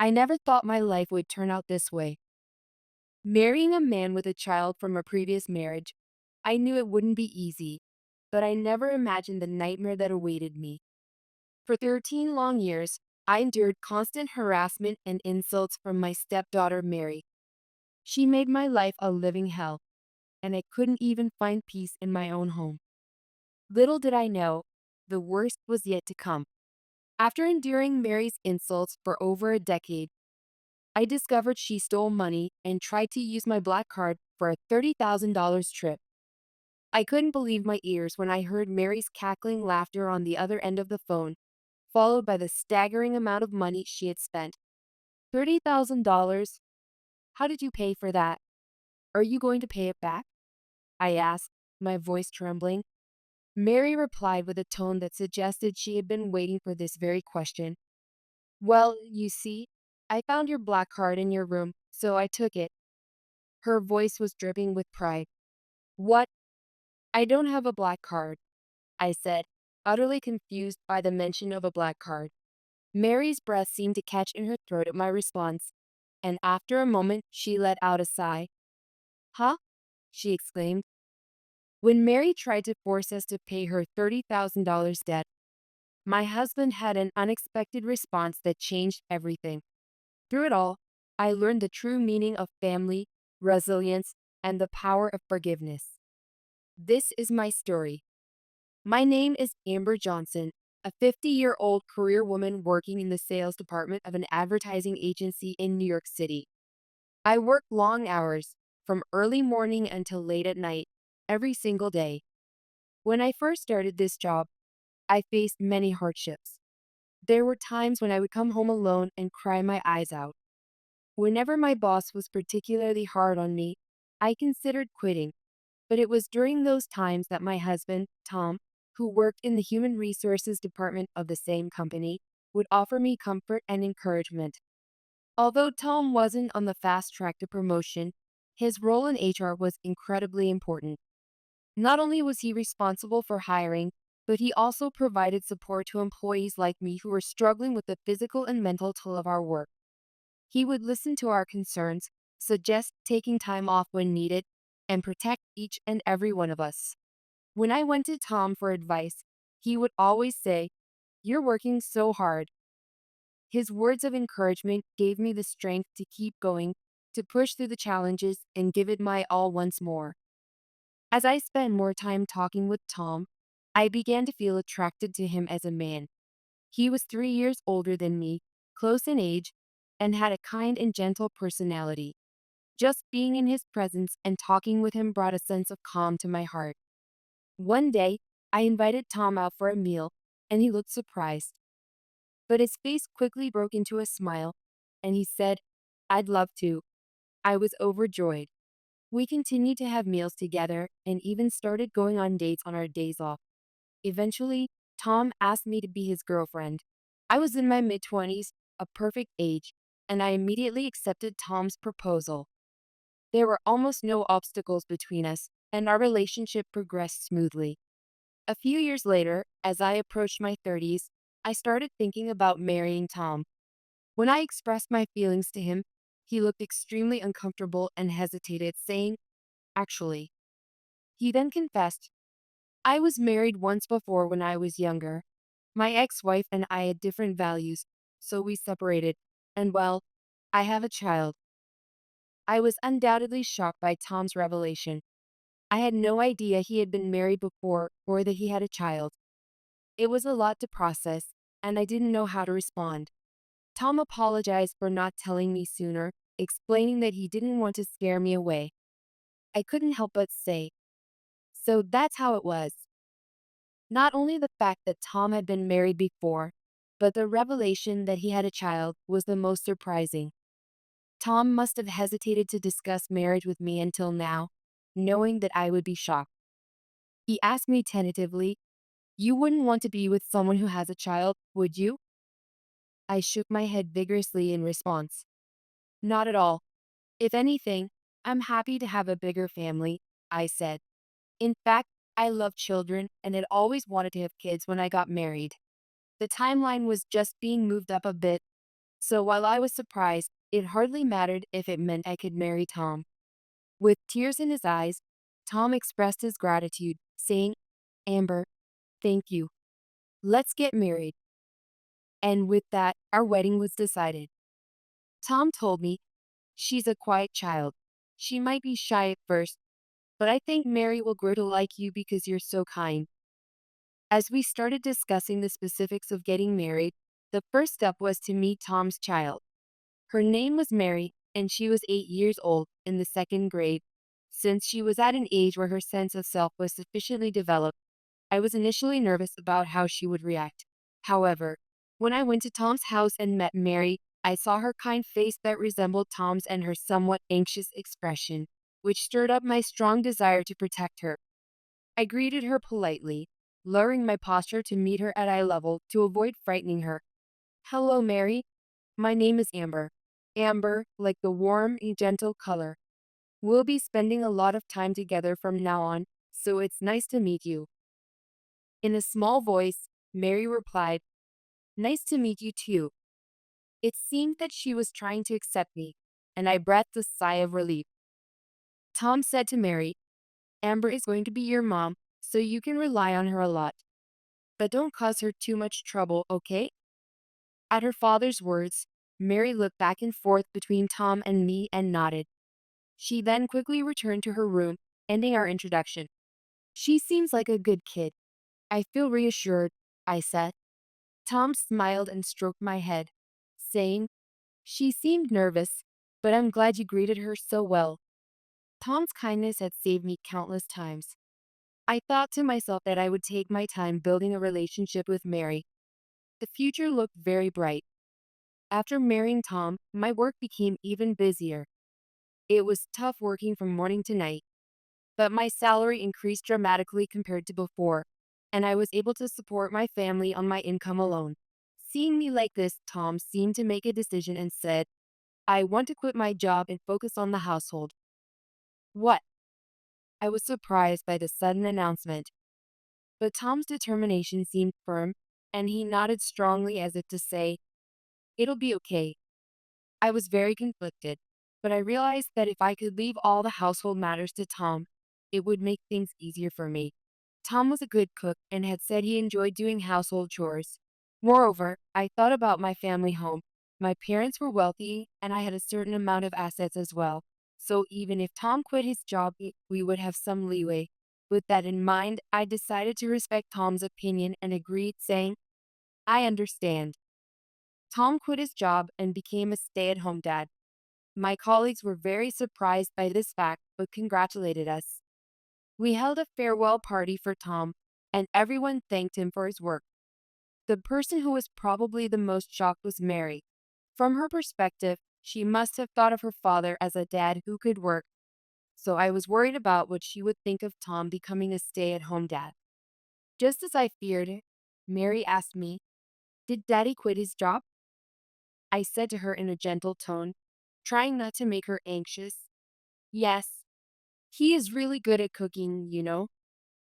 I never thought my life would turn out this way. Marrying a man with a child from a previous marriage, I knew it wouldn't be easy, but I never imagined the nightmare that awaited me. For 13 long years, I endured constant harassment and insults from my stepdaughter, Mary. She made my life a living hell, and I couldn't even find peace in my own home. Little did I know, the worst was yet to come. After enduring Mary's insults for over a decade, I discovered she stole money and tried to use my black card for a $30,000 trip. I couldn't believe my ears when I heard Mary's cackling laughter on the other end of the phone, followed by the staggering amount of money she had spent. $30,000? How did you pay for that? Are you going to pay it back? I asked, my voice trembling. Mary replied with a tone that suggested she had been waiting for this very question. Well, you see, I found your black card in your room, so I took it. Her voice was dripping with pride. What? I don't have a black card, I said, utterly confused by the mention of a black card. Mary's breath seemed to catch in her throat at my response, and after a moment she let out a sigh. Huh? She exclaimed. When Mary tried to force us to pay her $30,000 debt, my husband had an unexpected response that changed everything. Through it all, I learned the true meaning of family, resilience, and the power of forgiveness. This is my story. My name is Amber Johnson, a 50-year-old career woman working in the sales department of an advertising agency in New York City. I work long hours, from early morning until late at night, every single day. When I first started this job, I faced many hardships. There were times when I would come home alone and cry my eyes out. Whenever my boss was particularly hard on me, I considered quitting, but it was during those times that my husband, Tom, who worked in the human resources department of the same company, would offer me comfort and encouragement. Although Tom wasn't on the fast track to promotion, his role in HR was incredibly important. Not only was he responsible for hiring, but he also provided support to employees like me who were struggling with the physical and mental toll of our work. He would listen to our concerns, suggest taking time off when needed, and protect each and every one of us. When I went to Tom for advice, he would always say, "You're working so hard." His words of encouragement gave me the strength to keep going, to push through the challenges, and give it my all once more. As I spent more time talking with Tom, I began to feel attracted to him as a man. He was 3 years older than me, close in age, and had a kind and gentle personality. Just being in his presence and talking with him brought a sense of calm to my heart. One day, I invited Tom out for a meal, and he looked surprised. But his face quickly broke into a smile, and he said, I'd love to. I was overjoyed. We continued to have meals together and even started going on dates on our days off. Eventually, Tom asked me to be his girlfriend. I was in my mid-20s, a perfect age, and I immediately accepted Tom's proposal. There were almost no obstacles between us, and our relationship progressed smoothly. A few years later, as I approached my 30s, I started thinking about marrying Tom. When I expressed my feelings to him, he looked extremely uncomfortable and hesitated, saying, Actually. He then confessed, I was married once before when I was younger. My ex-wife and I had different values, so we separated, and well, I have a child. I was undoubtedly shocked by Tom's revelation. I had no idea he had been married before or that he had a child. It was a lot to process, and I didn't know how to respond. Tom apologized for not telling me sooner, explaining that he didn't want to scare me away. I couldn't help but say, so that's how it was. Not only the fact that Tom had been married before, but the revelation that he had a child was the most surprising. Tom must have hesitated to discuss marriage with me until now, knowing that I would be shocked. He asked me tentatively, You wouldn't want to be with someone who has a child, would you? I shook my head vigorously in response. Not at all. If anything, I'm happy to have a bigger family, I said. In fact, I love children and had always wanted to have kids when I got married. The timeline was just being moved up a bit, So while I was surprised, it hardly mattered if it meant I could marry Tom. With tears in his eyes, Tom expressed his gratitude, saying, Amber, thank you. Let's get married. And with that, our wedding was decided. Tom told me, she's a quiet child. She might be shy at first, but I think Mary will grow to like you because you're so kind. As we started discussing the specifics of getting married, the first step was to meet Tom's child. Her name was Mary, and she was 8 years old in the second grade. Since she was at an age where her sense of self was sufficiently developed, I was initially nervous about how she would react. However, when I went to Tom's house and met Mary, I saw her kind face that resembled Tom's and her somewhat anxious expression, which stirred up my strong desire to protect her. I greeted her politely, lowering my posture to meet her at eye level to avoid frightening her. Hello, Mary. My name is Amber. Amber, like the warm and gentle color. We'll be spending a lot of time together from now on, so it's nice to meet you. In a small voice, Mary replied, Nice to meet you too. It seemed that she was trying to accept me, and I breathed a sigh of relief. Tom said to Mary, Amber is going to be your mom, so you can rely on her a lot. But don't cause her too much trouble, okay? At her father's words, Mary looked back and forth between Tom and me and nodded. She then quickly returned to her room, ending our introduction. She seems like a good kid. I feel reassured, I said. Tom smiled and stroked my head, saying, She seemed nervous, but I'm glad you greeted her so well. Tom's kindness had saved me countless times. I thought to myself that I would take my time building a relationship with Mary. The future looked very bright. After marrying Tom, my work became even busier. It was tough working from morning to night, but my salary increased dramatically compared to before, and I was able to support my family on my income alone. Seeing me like this, Tom seemed to make a decision and said, I want to quit my job and focus on the household. What? I was surprised by the sudden announcement, but Tom's determination seemed firm, and he nodded strongly as if to say, It'll be okay. I was very conflicted, but I realized that if I could leave all the household matters to Tom, it would make things easier for me. Tom was a good cook and had said he enjoyed doing household chores. Moreover, I thought about my family home. My parents were wealthy, and I had a certain amount of assets as well. So even if Tom quit his job, we would have some leeway. With that in mind, I decided to respect Tom's opinion and agreed, saying, I understand. Tom quit his job and became a stay at home dad. My colleagues were very surprised by this fact but congratulated us. We held a farewell party for Tom, and everyone thanked him for his work. The person who was probably the most shocked was Mary. From her perspective, she must have thought of her father as a dad who could work, so I was worried about what she would think of Tom becoming a stay at home dad. Just as I feared, Mary asked me, Did Daddy quit his job? I said to her in a gentle tone, trying not to make her anxious. Yes, he is really good at cooking,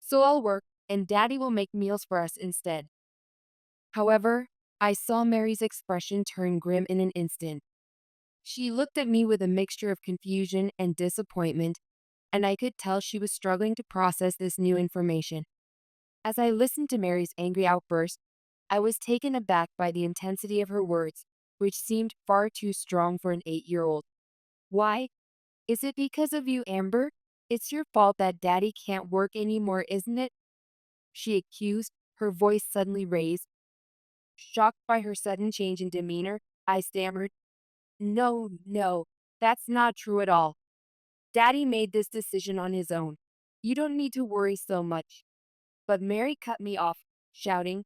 So I'll work, and Daddy will make meals for us instead. However, I saw Mary's expression turn grim in an instant. She looked at me with a mixture of confusion and disappointment, and I could tell she was struggling to process this new information. As I listened to Mary's angry outburst, I was taken aback by the intensity of her words, which seemed far too strong for an 8-year-old. Why? Is it because of you, Amber? It's your fault that Daddy can't work anymore, isn't it? She accused, her voice suddenly raised. Shocked by her sudden change in demeanor, I stammered, No, no, that's not true at all. Daddy made this decision on his own. You don't need to worry so much. But Mary cut me off, shouting,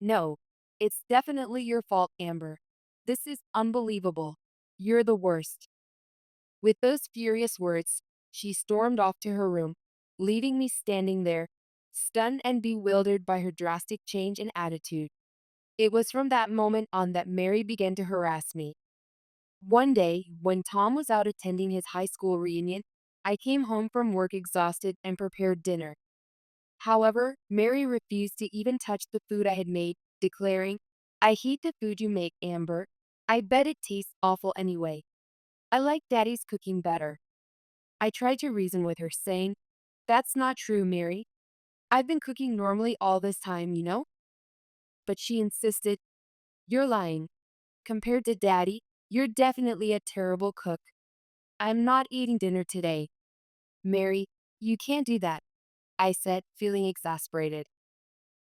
No, it's definitely your fault, Amber. This is unbelievable. You're the worst. With those furious words, she stormed off to her room, leaving me standing there, stunned and bewildered by her drastic change in attitude. It was from that moment on that Mary began to harass me. One day, when Tom was out attending his high school reunion, I came home from work exhausted and prepared dinner. However, Mary refused to even touch the food I had made, declaring, I hate the food you make, Amber. I bet it tastes awful anyway. I like Daddy's cooking better. I tried to reason with her, saying, That's not true, Mary. I've been cooking normally all this time, you know? But she insisted, You're lying. Compared to Daddy, you're definitely a terrible cook. I'm not eating dinner today. Mary, you can't do that, I said, feeling exasperated.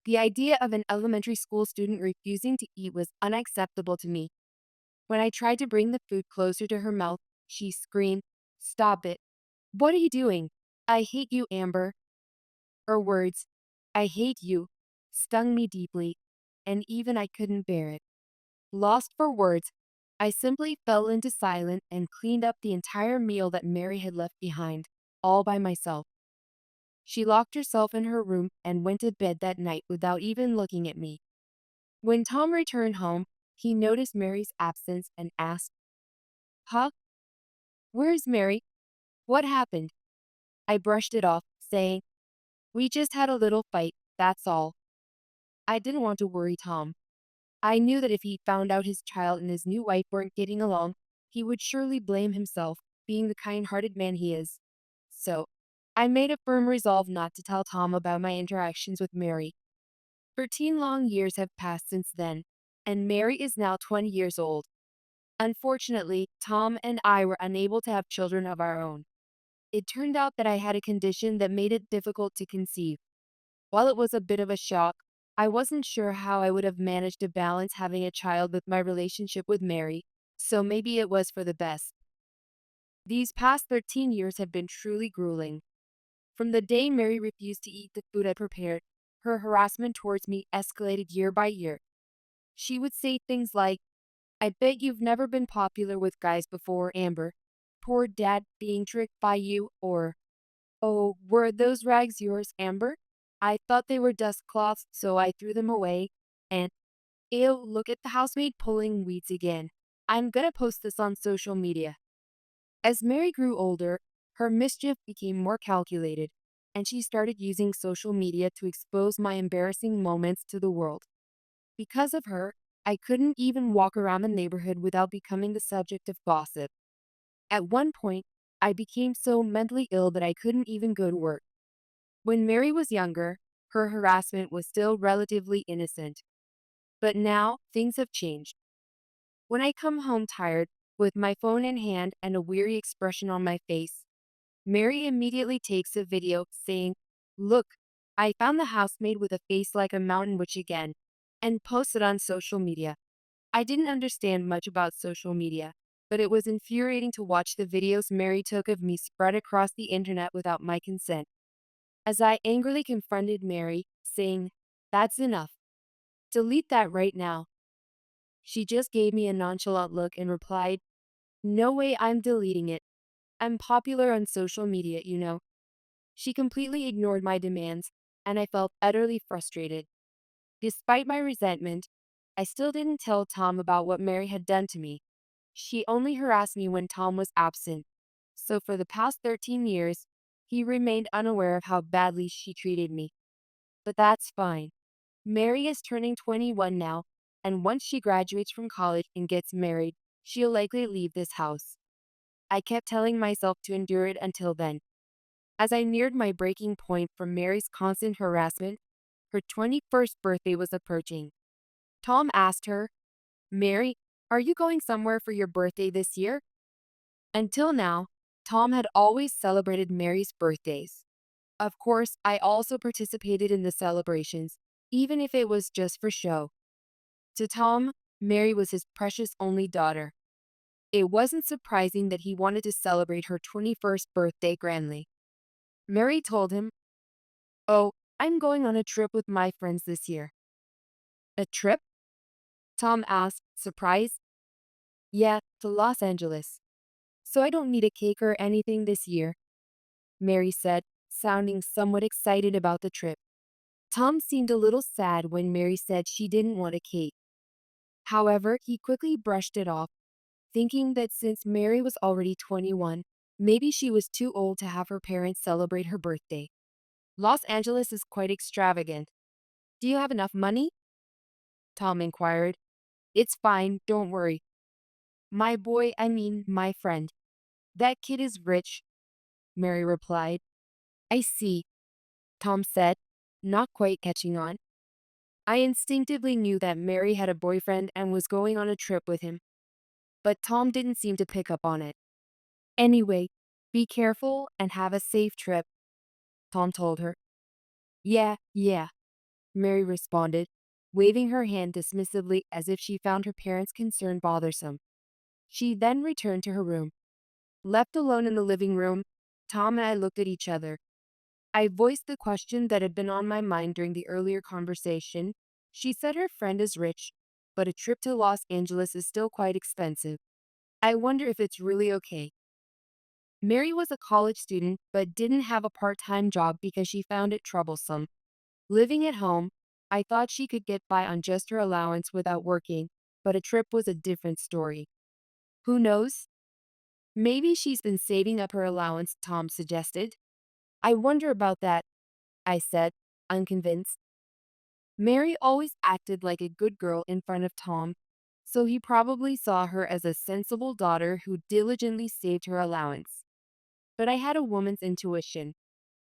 The idea of an elementary school student refusing to eat was unacceptable to me. When I tried to bring the food closer to her mouth, she screamed, Stop it. What are you doing? I hate you, Amber. Her words, I hate you, stung me deeply, and even I couldn't bear it. Lost for words, I simply fell into silence and cleaned up the entire meal that Mary had left behind, all by myself. She locked herself in her room and went to bed that night without even looking at me. When Tom returned home, he noticed Mary's absence and asked, Huh? Where's Mary? What happened? I brushed it off, saying, We just had a little fight, that's all. I didn't want to worry Tom. I knew that if he found out his child and his new wife weren't getting along, he would surely blame himself, being the kind-hearted man he is. So, I made a firm resolve not to tell Tom about my interactions with Mary. 13 long years have passed since then, and Mary is now 20 years old. Unfortunately, Tom and I were unable to have children of our own. It turned out that I had a condition that made it difficult to conceive. While it was a bit of a shock, I wasn't sure how I would have managed to balance having a child with my relationship with Mary, so maybe it was for the best. These past 13 years have been truly grueling. From the day Mary refused to eat the food I prepared, her harassment towards me escalated year by year. She would say things like, I bet you've never been popular with guys before, Amber. Poor dad being tricked by you, or, Oh, were those rags yours, Amber? I thought they were dust cloths, so I threw them away. And, ew, look at the housemaid pulling weeds again. I'm gonna post this on social media. As Mary grew older, her mischief became more calculated, and she started using social media to expose my embarrassing moments to the world. Because of her, I couldn't even walk around the neighborhood without becoming the subject of gossip. At one point, I became so mentally ill that I couldn't even go to work. When Mary was younger, her harassment was still relatively innocent. But now, things have changed. When I come home tired, with my phone in hand and a weary expression on my face, Mary immediately takes a video saying, Look, I found the housemaid with a face like a mountain witch again, and posts it on social media. I didn't understand much about social media, but it was infuriating to watch the videos Mary took of me spread across the internet without my consent. As I angrily confronted Mary, saying, That's enough. Delete that right now. She just gave me a nonchalant look and replied, No way I'm deleting it. I'm popular on social media, you know. She completely ignored my demands, and I felt utterly frustrated. Despite my resentment, I still didn't tell Tom about what Mary had done to me. She only harassed me when Tom was absent. So for the past 13 years, he remained unaware of how badly she treated me. But that's fine. Mary is turning 21 now, and once she graduates from college and gets married, she'll likely leave this house. I kept telling myself to endure it until then. As I neared my breaking point from Mary's constant harassment, her 21st birthday was approaching. Tom asked her, Mary, are you going somewhere for your birthday this year? Until now, Tom had always celebrated Mary's birthdays. Of course, I also participated in the celebrations, even if it was just for show. To Tom, Mary was his precious only daughter. It wasn't surprising that he wanted to celebrate her 21st birthday grandly. Mary told him, Oh, I'm going on a trip with my friends this year. A trip? Tom asked, surprised. Yeah, to Los Angeles. So I don't need a cake or anything this year, Mary said, sounding somewhat excited about the trip. Tom seemed a little sad when Mary said she didn't want a cake. However, he quickly brushed it off, thinking that since Mary was already 21, maybe she was too old to have her parents celebrate her birthday. Los Angeles is quite extravagant. Do you have enough money? Tom inquired. It's fine, don't worry. My friend. That kid is rich, Mary replied. I see, Tom said, not quite catching on. I instinctively knew that Mary had a boyfriend and was going on a trip with him, but Tom didn't seem to pick up on it. Anyway, be careful and have a safe trip, Tom told her. Yeah, yeah, Mary responded, waving her hand dismissively as if she found her parents' concern bothersome. She then returned to her room. Left alone in the living room, Tom and I looked at each other. I voiced the question that had been on my mind during the earlier conversation. She said her friend is rich, but a trip to Los Angeles is still quite expensive. I wonder if it's really okay. Mary was a college student but didn't have a part-time job because she found it troublesome. Living at home, I thought she could get by on just her allowance without working, but a trip was a different story. Who knows? Maybe she's been saving up her allowance, Tom suggested. I wonder about that, I said, unconvinced. Mary always acted like a good girl in front of Tom, so he probably saw her as a sensible daughter who diligently saved her allowance. But I had a woman's intuition.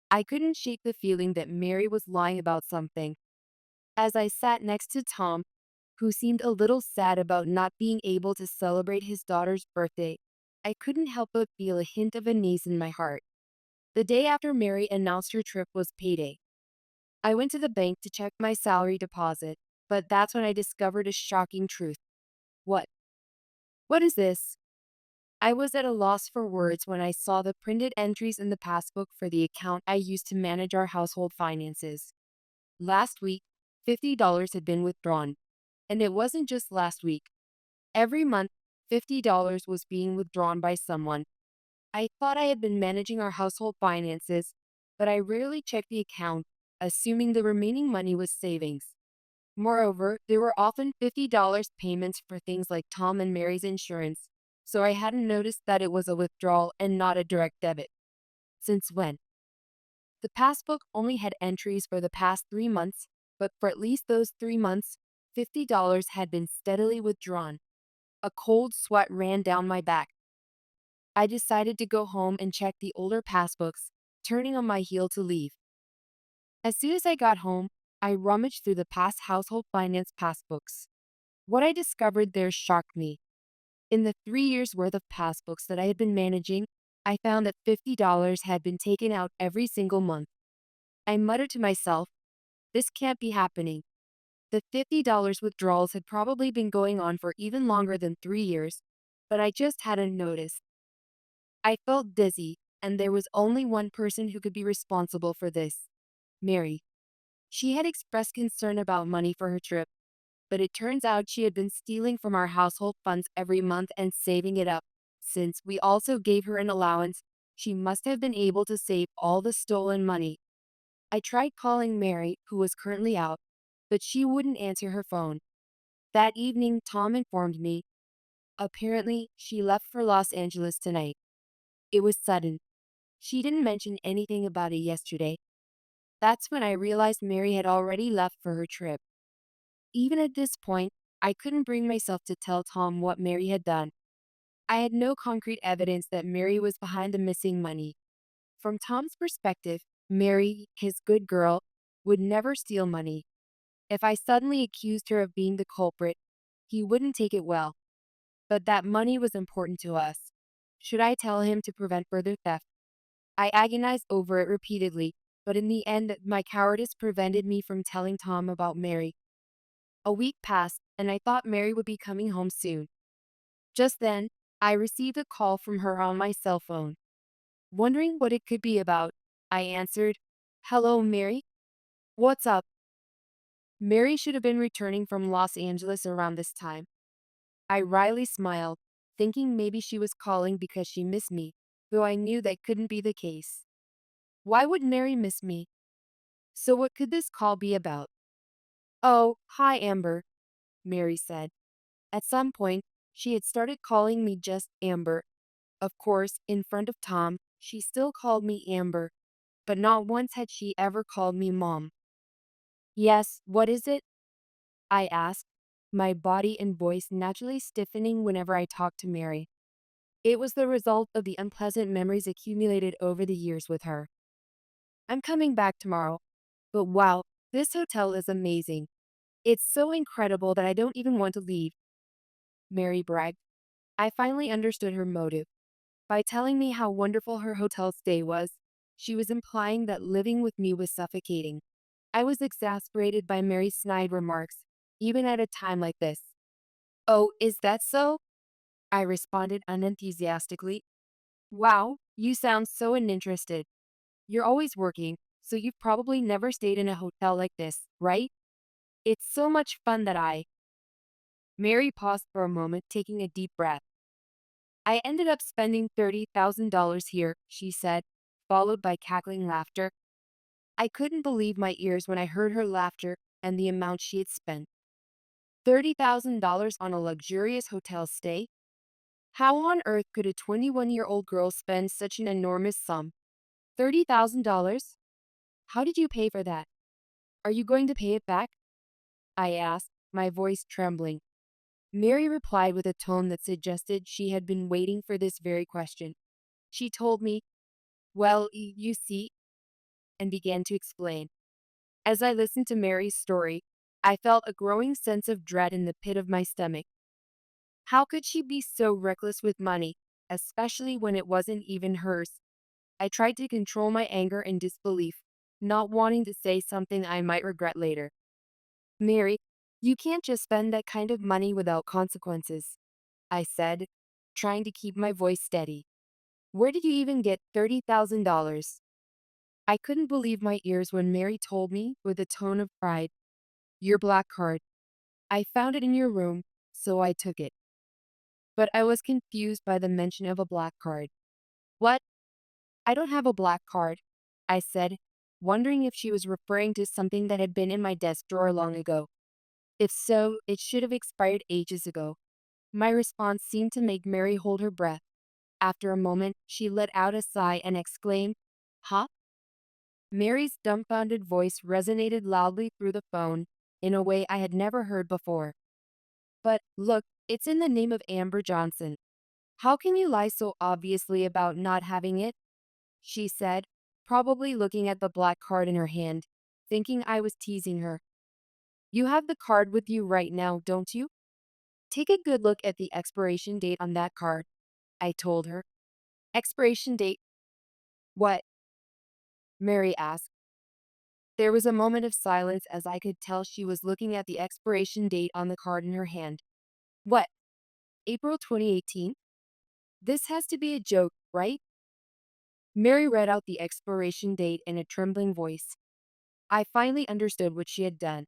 I couldn't shake the feeling that Mary was lying about something. As I sat next to Tom, who seemed a little sad about not being able to celebrate his daughter's birthday, I couldn't help but feel a hint of unease in my heart. The day after Mary announced her trip was payday. I went to the bank to check my salary deposit, but that's when I discovered a shocking truth. What? What is this? I was at a loss for words when I saw the printed entries in the passbook for the account I used to manage our household finances. Last week, $50 had been withdrawn. And it wasn't just last week. Every month, $50 was being withdrawn by someone. I thought I had been managing our household finances, but I rarely checked the account, assuming the remaining money was savings. Moreover, there were often $50 payments for things like Tom and Mary's insurance, so I hadn't noticed that it was a withdrawal and not a direct debit. Since when? The passbook only had entries for the past 3 months, but for at least those 3 months, $50 had been steadily withdrawn. A cold sweat ran down my back. I decided to go home and check the older passbooks, turning on my heel to leave. As soon as I got home, I rummaged through the past household finance passbooks. What I discovered there shocked me. In the 3 years' worth of passbooks that I had been managing, I found that $50 had been taken out every single month. I muttered to myself, this can't be happening. The $50 withdrawals had probably been going on for even longer than 3 years, but I just hadn't noticed. I felt dizzy, and there was only one person who could be responsible for this: Mary. She had expressed concern about money for her trip, but it turns out she had been stealing from our household funds every month and saving it up. Since we also gave her an allowance, she must have been able to save all the stolen money. I tried calling Mary, who was currently out, but she wouldn't answer her phone. That evening, Tom informed me. Apparently, she left for Los Angeles tonight. It was sudden. She didn't mention anything about it yesterday. That's when I realized Mary had already left for her trip. Even at this point, I couldn't bring myself to tell Tom what Mary had done. I had no concrete evidence that Mary was behind the missing money. From Tom's perspective, Mary, his good girl, would never steal money. If I suddenly accused her of being the culprit, he wouldn't take it well. But that money was important to us. Should I tell him to prevent further theft? I agonized over it repeatedly, but in the end, my cowardice prevented me from telling Tom about Mary. A week passed, and I thought Mary would be coming home soon. Just then, I received a call from her on my cell phone. Wondering what it could be about, I answered, "Hello, Mary. What's up?" Mary should have been returning from Los Angeles around this time. I wryly smiled, thinking maybe she was calling because she missed me, though I knew that couldn't be the case. Why would Mary miss me? So what could this call be about? Oh, hi, Amber, Mary said. At some point, she had started calling me just Amber. Of course, in front of Tom, she still called me Amber, but not once had she ever called me Mom. Yes, what is it? I asked. my body and voice naturally stiffening whenever I talked to Mary. It was the result of the unpleasant memories accumulated over the years with her. I'm coming back tomorrow, but wow, this hotel is amazing. It's so incredible that I don't even want to leave, Mary bragged. I finally understood her motive. By telling me how wonderful her hotel stay was, she was implying that living with me was suffocating. I was exasperated by Mary's snide remarks, even at a time like this. Oh, is that so? I responded unenthusiastically. Wow, you sound so uninterested. You're always working, so you've probably never stayed in a hotel like this, right? It's so much fun that I. Mary paused for a moment, taking a deep breath. I ended up spending $30,000 here, she said, followed by cackling laughter. I couldn't believe my ears when I heard her laughter and the amount she had spent. $30,000 on a luxurious hotel stay? How on earth could a 21-year-old girl spend such an enormous sum? $30,000? How did you pay for that? Are you going to pay it back? I asked, my voice trembling. Mary replied with a tone that suggested she had been waiting for this very question. She told me, well, you see, and began to explain. As I listened to Mary's story, I felt a growing sense of dread in the pit of my stomach. How could she be so reckless with money, especially when it wasn't even hers? I tried to control my anger and disbelief, not wanting to say something I might regret later. Mary, you can't just spend that kind of money without consequences, I said, trying to keep my voice steady. Where did you even get $30,000? I couldn't believe my ears when Mary told me, with a tone of pride, your black card. I found it in your room, so I took it. But I was confused by the mention of a black card. What? I don't have a black card, I said, wondering if she was referring to something that had been in my desk drawer long ago. If so, it should have expired ages ago. My response seemed to make Mary hold her breath. After a moment, she let out a sigh and exclaimed, huh? Mary's dumbfounded voice resonated loudly through the phone in a way I had never heard before. But look, it's in the name of Amber Johnson. How can you lie so obviously about not having it? She said, probably looking at the black card in her hand, thinking I was teasing her. You have the card with you right now, don't you? Take a good look at the expiration date on that card, I told her. Expiration date? What? Mary asked. There was a moment of silence as I could tell she was looking at the expiration date on the card in her hand. What? April 2018? This has to be a joke, right? Mary read out the expiration date in a trembling voice. I finally understood what she had done.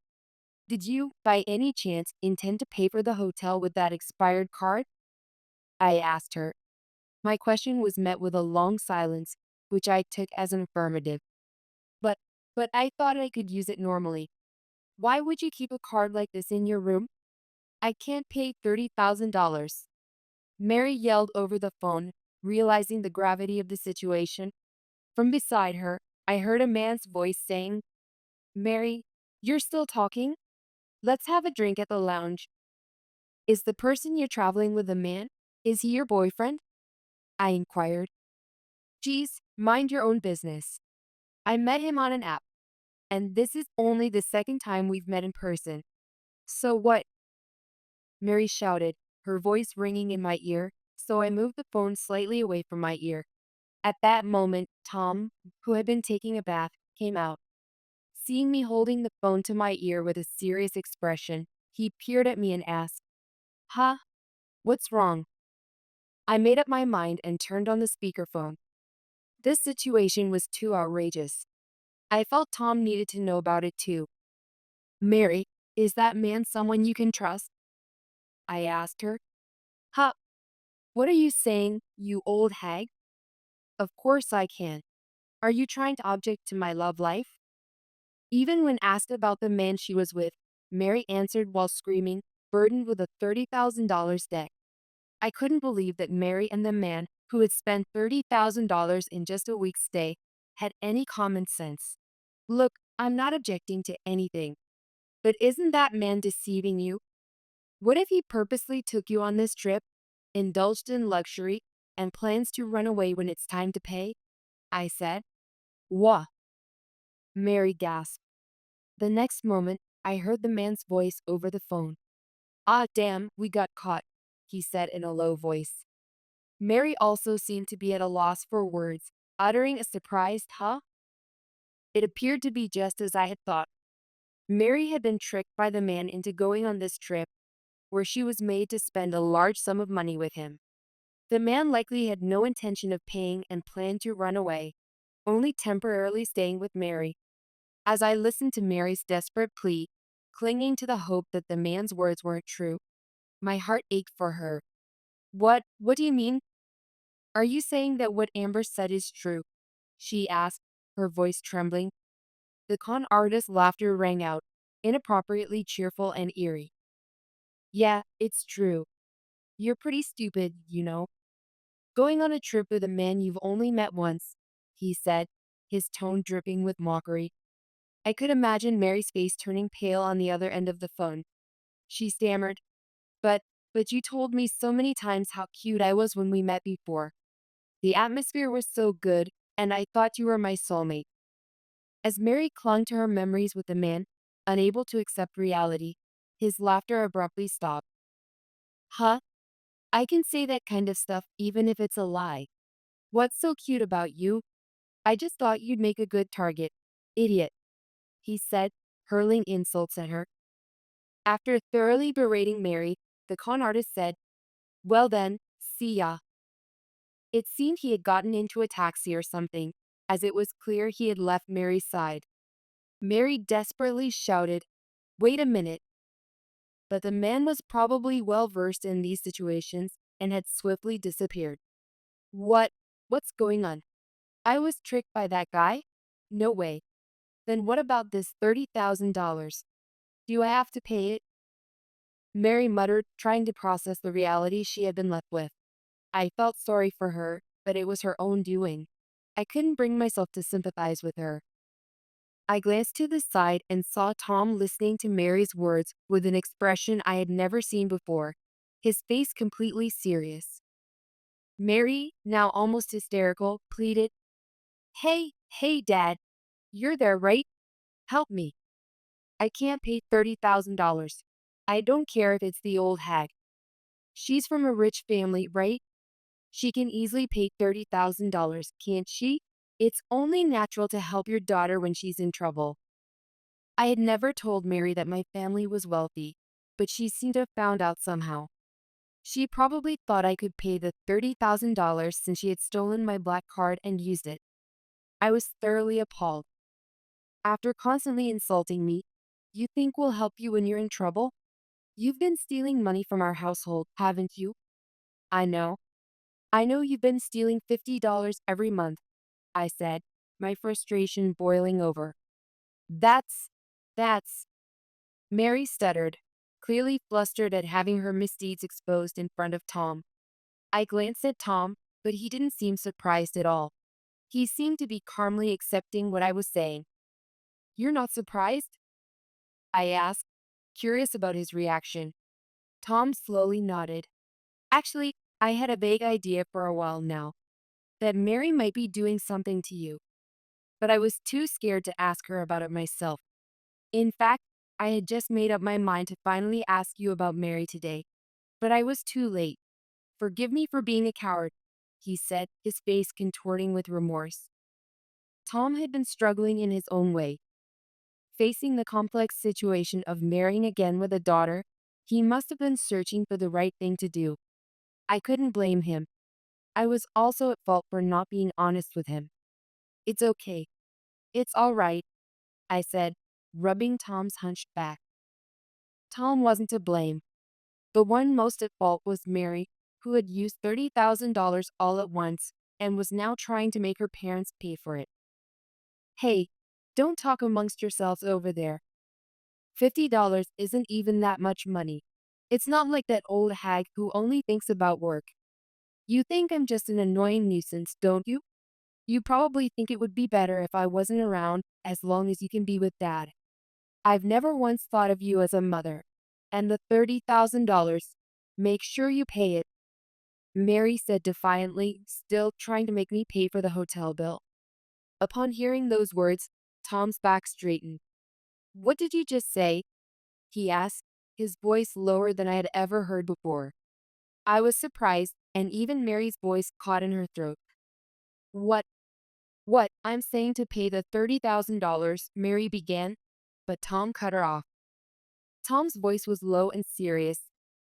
Did you, by any chance, intend to pay for the hotel with that expired card? I asked her. My question was met with a long silence, which I took as an affirmative. But, but I thought I could use it normally. Why would you keep a card like this in your room? I can't pay $30,000. Mary yelled over the phone, realizing the gravity of the situation. From beside her, I heard a man's voice saying, Mary, you're still talking? Let's have a drink at the lounge. Is the person you're traveling with a man? Is he your boyfriend? I inquired. Geez, mind your own business. I met him on an app, and this is only the second time we've met in person. So what? Mary shouted, her voice ringing in my ear, so I moved the phone slightly away from my ear. At that moment, Tom, who had been taking a bath, came out. Seeing me holding the phone to my ear with a serious expression, he peered at me and asked, huh? What's wrong? I made up my mind and turned on the speakerphone. This situation was too outrageous. I felt Tom needed to know about it too. Mary, is that man someone you can trust? I asked her. Huh? What are you saying, you old hag? Of course I can. Are you trying to object to my love life? Even when asked about the man she was with, Mary answered while screaming, burdened with a $30,000 debt. I couldn't believe that Mary and the man, who had spent $30,000 in just a week's stay, had any common sense. Look, I'm not objecting to anything. But isn't that man deceiving you? What if he purposely took you on this trip, indulged in luxury, and plans to run away when it's time to pay? I said. Wha? Mary gasped. The next moment, I heard the man's voice over the phone. Ah, damn, we got caught, he said in a low voice. Mary also seemed to be at a loss for words, uttering a surprised huh. It appeared to be just as I had thought. Mary had been tricked by the man into going on this trip, where she was made to spend a large sum of money with him. The man likely had no intention of paying and planned to run away, only temporarily staying with Mary. As I listened to Mary's desperate plea, clinging to the hope that the man's words weren't true, my heart ached for her. What do you mean? Are you saying that what Amber said is true? She asked, her voice trembling. The con artist's laughter rang out, inappropriately cheerful and eerie. Yeah, it's true. You're pretty stupid, you know. Going on a trip with a man you've only met once, he said, his tone dripping with mockery. I could imagine Mary's face turning pale on the other end of the phone. She stammered, But, but you told me so many times how cute I was when we met before. The atmosphere was so good, and I thought you were my soulmate. As Mary clung to her memories with the man, unable to accept reality, his laughter abruptly stopped. Huh? I can say that kind of stuff even if it's a lie. What's so cute about you? I just thought you'd make a good target. Idiot, he said, hurling insults at her. After thoroughly berating Mary, the con artist said, Well then, see ya. It seemed he had gotten into a taxi or something, as it was clear he had left Mary's side. Mary desperately shouted, Wait a minute. But the man was probably well versed in these situations and had swiftly disappeared. What? What's going on? I was tricked by that guy? No way. Then what about this $30,000? Do I have to pay it? Mary muttered, trying to process the reality she had been left with. I felt sorry for her, but it was her own doing. I couldn't bring myself to sympathize with her. I glanced to the side and saw Tom listening to Mary's words with an expression I had never seen before, his face completely serious. Mary, now almost hysterical, pleaded, Hey, Dad, you're there, right? Help me. I can't pay $30,000. I don't care if it's the old hag. She's from a rich family, right? She can easily pay $30,000, can't she? It's only natural to help your daughter when she's in trouble. I had never told Mary that my family was wealthy, but she seemed to have found out somehow. She probably thought I could pay the $30,000 since she had stolen my black card and used it. I was thoroughly appalled. After constantly insulting me, you think we'll help you when you're in trouble? You've been stealing money from our household, haven't you? I know. I know you've been stealing $50 every month, I said, my frustration boiling over. That's, that's, Mary stuttered, clearly flustered at having her misdeeds exposed in front of Tom. I glanced at Tom, but he didn't seem surprised at all. He seemed to be calmly accepting what I was saying. You're not surprised? I asked, curious about his reaction. Tom slowly nodded. Actually, I had a vague idea for a while now, that Mary might be doing something to you, but I was too scared to ask her about it myself. In fact, I had just made up my mind to finally ask you about Mary today, but I was too late. Forgive me for being a coward, he said, his face contorting with remorse. Tom had been struggling in his own way. Facing the complex situation of marrying again with a daughter, he must have been searching for the right thing to do. I couldn't blame him. I was also at fault for not being honest with him. It's okay. It's all right, I said, rubbing Tom's hunched back. Tom wasn't to blame. The one most at fault was Mary, who had used $30,000 all at once and was now trying to make her parents pay for it. Hey, don't talk amongst yourselves over there. $50 isn't even that much money. It's not like that old hag who only thinks about work. You think I'm just an annoying nuisance, don't you? You probably think it would be better if I wasn't around as long as you can be with Dad. I've never once thought of you as a mother. And the $30,000. Make sure you pay it, Mary said defiantly, still trying to make me pay for the hotel bill. Upon hearing those words, Tom's back straightened. What did you just say? He asked, his voice lower than I had ever heard before. I was surprised, and even Mary's voice caught in her throat. What? What? I'm saying to pay the $30,000, Mary began, but Tom cut her off. Tom's voice was low and serious,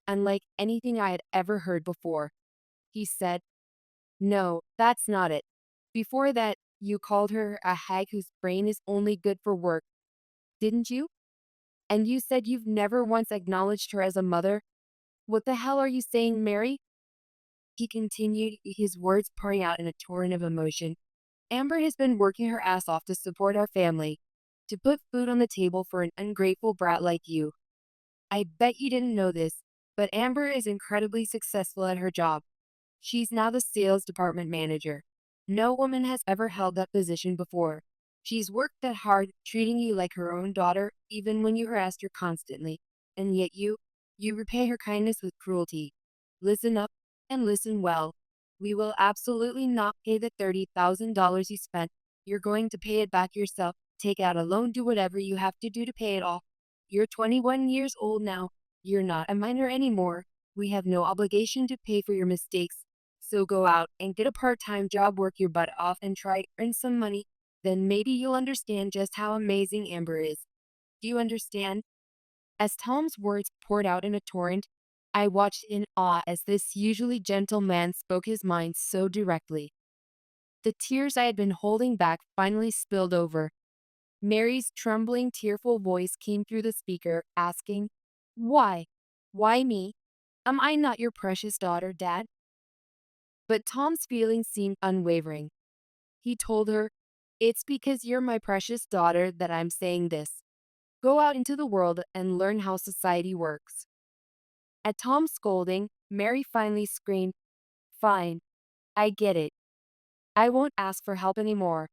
unlike anything I had ever heard before. He said, No, that's not it. Before that, you called her a hag whose brain is only good for work, didn't you? And you said you've never once acknowledged her as a mother? What the hell are you saying, Mary? He continued, his words pouring out in a torrent of emotion. Amber has been working her ass off to support our family, to put food on the table for an ungrateful brat like you. I bet you didn't know this, but Amber is incredibly successful at her job. She's now the sales department manager. No woman has ever held that position before. She's worked that hard, treating you like her own daughter, even when you harass her constantly. And yet you repay her kindness with cruelty. Listen up, and listen well. We will absolutely not pay the $30,000 you spent. You're going to pay it back yourself. Take out a loan, do whatever you have to do to pay it off. You're 21 years old now. You're not a minor anymore. We have no obligation to pay for your mistakes. So go out and get a part-time job, work your butt off, and try to earn some money. Then maybe you'll understand just how amazing Amber is. Do you understand? As Tom's words poured out in a torrent, I watched in awe as this usually gentle man spoke his mind so directly. The tears I had been holding back finally spilled over. Mary's trembling, tearful voice came through the speaker, asking, Why? Why me? Am I not your precious daughter, Dad? But Tom's feelings seemed unwavering. He told her, It's because you're my precious daughter that I'm saying this. Go out into the world and learn how society works. At Tom's scolding, Mary finally screamed, Fine, I get it. I won't ask for help anymore.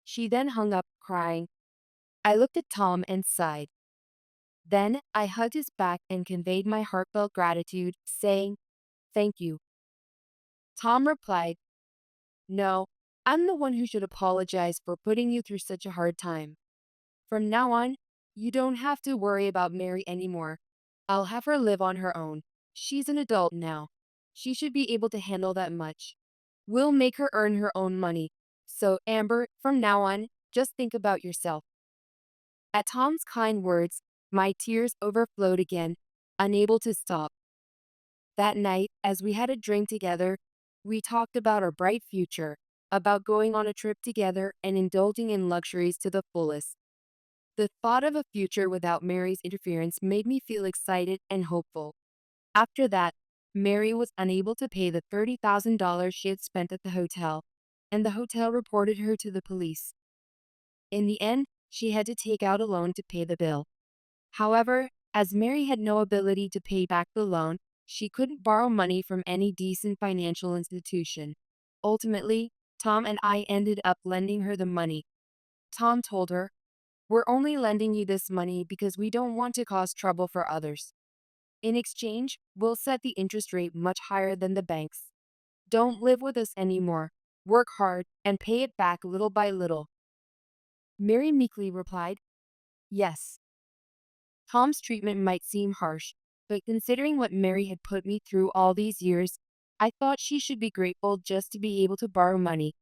She then hung up, crying. I looked at Tom and sighed. Then I hugged his back and conveyed my heartfelt gratitude, saying, Thank you. Tom replied, No, I'm the one who should apologize for putting you through such a hard time. From now on, you don't have to worry about Mary anymore. I'll have her live on her own. She's an adult now. She should be able to handle that much. We'll make her earn her own money. So, Amber, from now on, just think about yourself. At Tom's kind words, my tears overflowed again, unable to stop. That night, as we had a drink together, we talked about our bright future, about going on a trip together and indulging in luxuries to the fullest. The thought of a future without Mary's interference made me feel excited and hopeful. After that, Mary was unable to pay the $30,000 she had spent at the hotel, and the hotel reported her to the police. In the end, she had to take out a loan to pay the bill. However, as Mary had no ability to pay back the loan, she couldn't borrow money from any decent financial institution. Ultimately, Tom and I ended up lending her the money. Tom told her, We're only lending you this money because we don't want to cause trouble for others. In exchange, we'll set the interest rate much higher than the banks. Don't live with us anymore. Work hard and pay it back little by little. Mary meekly replied, Yes. Tom's treatment might seem harsh, but considering what Mary had put me through all these years, I thought she should be grateful just to be able to borrow money.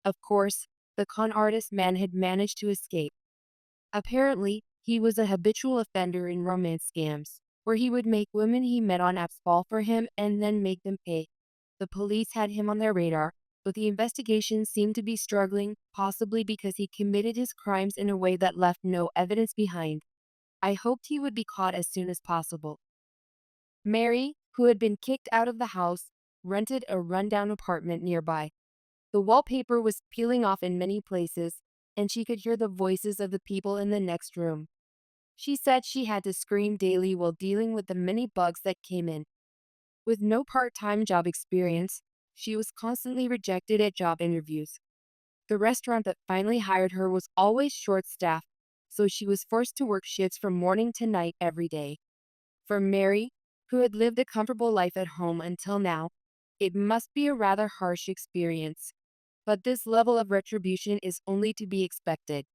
Of course, the con artist man had managed to escape. Apparently, he was a habitual offender in romance scams, where he would make women he met on apps fall for him and then make them pay. The police had him on their radar, but the investigation seemed to be struggling, possibly because he committed his crimes in a way that left no evidence behind. I hoped he would be caught as soon as possible. Mary, who had been kicked out of the house, rented a rundown apartment nearby. The wallpaper was peeling off in many places, and she could hear the voices of the people in the next room. She said she had to scream daily while dealing with the many bugs that came in. With no part-time job experience, she was constantly rejected at job interviews. The restaurant that finally hired her was always short-staffed, so she was forced to work shifts from morning to night every day. For Mary, who had lived a comfortable life at home until now, it must be a rather harsh experience. But this level of retribution is only to be expected.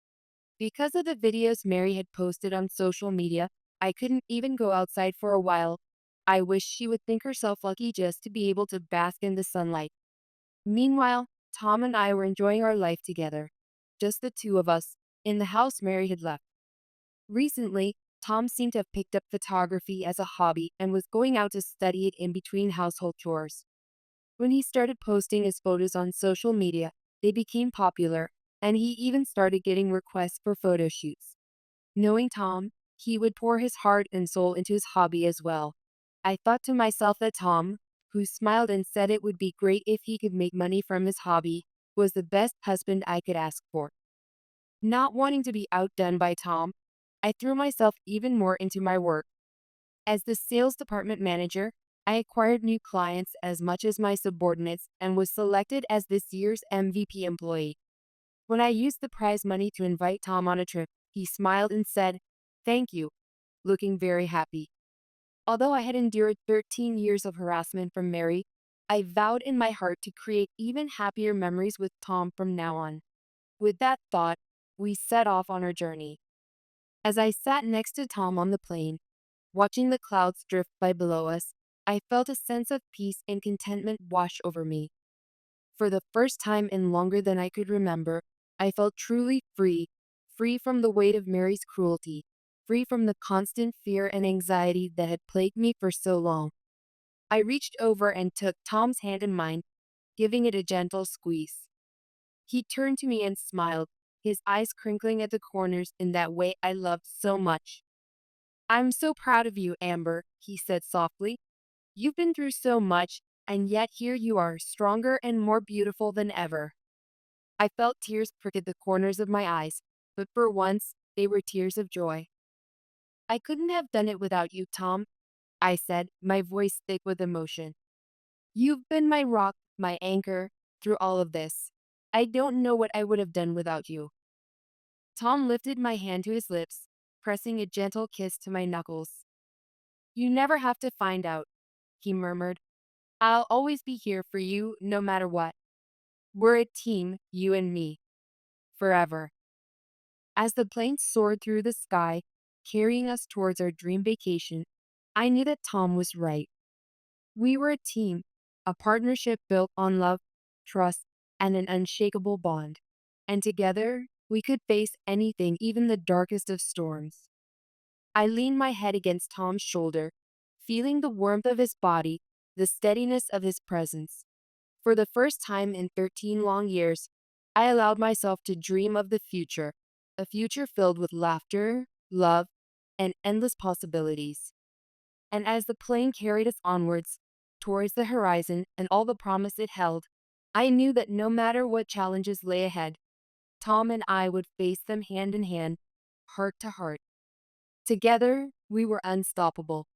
Because of the videos Mary had posted on social media, I couldn't even go outside for a while. I wish she would think herself lucky just to be able to bask in the sunlight. Meanwhile, Tom and I were enjoying our life together. Just the two of us, in the house Mary had left. Recently, Tom seemed to have picked up photography as a hobby and was going out to study it in between household chores. When he started posting his photos on social media, they became popular, and he even started getting requests for photo shoots. Knowing Tom, he would pour his heart and soul into his hobby as well. I thought to myself that Tom, who smiled and said it would be great if he could make money from his hobby, was the best husband I could ask for. Not wanting to be outdone by Tom, I threw myself even more into my work. As the sales department manager, I acquired new clients as much as my subordinates and was selected as this year's MVP employee. When I used the prize money to invite Tom on a trip, he smiled and said, "Thank you," looking very happy. Although I had endured 13 years of harassment from Mary, I vowed in my heart to create even happier memories with Tom from now on. With that thought, we set off on our journey. As I sat next to Tom on the plane, watching the clouds drift by below us, I felt a sense of peace and contentment wash over me. For the first time in longer than I could remember, I felt truly free, free from the weight of Mary's cruelty, free from the constant fear and anxiety that had plagued me for so long. I reached over and took Tom's hand in mine, giving it a gentle squeeze. He turned to me and smiled, his eyes crinkling at the corners in that way I loved so much. "I'm so proud of you, Amber," he said softly. "You've been through so much, and yet here you are, stronger and more beautiful than ever." I felt tears prick at the corners of my eyes, but for once, they were tears of joy. "I couldn't have done it without you, Tom," I said, my voice thick with emotion. "You've been my rock, my anchor, through all of this. I don't know what I would have done without you." Tom lifted my hand to his lips, pressing a gentle kiss to my knuckles. "You never have to find out," he murmured. "I'll always be here for you no matter what. We're a team, you and me. Forever." As the plane soared through the sky, carrying us towards our dream vacation, I knew that Tom was right. We were a team, a partnership built on love, trust, and an unshakable bond. And together, we could face anything, even the darkest of storms. I leaned my head against Tom's shoulder, feeling the warmth of his body, the steadiness of his presence. For the first time in 13 long years, I allowed myself to dream of the future, a future filled with laughter, love, and endless possibilities. And as the plane carried us onwards, towards the horizon and all the promise it held, I knew that no matter what challenges lay ahead, Tom and I would face them hand in hand, heart to heart. Together, we were unstoppable.